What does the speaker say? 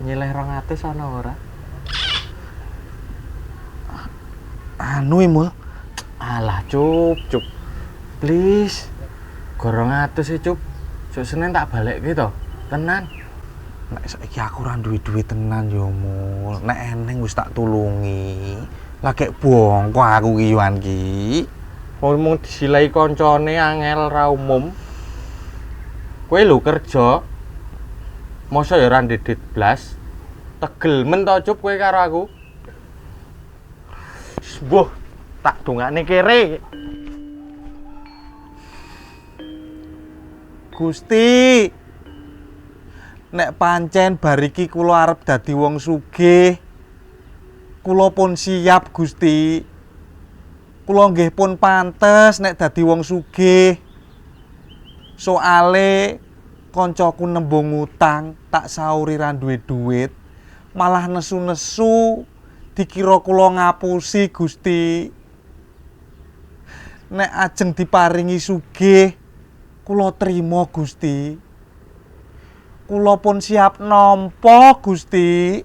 Nyileh 200 ana ora? Anu Mul. Alah, Cup. Please. Gorong 200 e, Cup. Sok Senin tak balekke to. Tenan. Nek saiki aku ora duwe tenan yo Mul. Nek eneng wis tak tulungi. Lah kek bongko aku ki Yohan ki. Mung disilai koncone angel ra umum. Kowe lho kerja. Mosok ya ora ndedit blas. Tegel men to Cup kowe karo aku. Mbuh, tak dongakne kere. Gusti. Nek pancen bar iki kula arep dadi wong sugih. Kula pun siap, Gusti. Kula nggih pun pantes nek dadi wong sugih. Soale kancaku nembung utang, tak sauri ra duwe duit, malah nesu-nesu dikira kula ngapusi, Gusti. Nek ajeng diparingi sugih, kula trima, Gusti. Kula pun siap nampa, Gusti.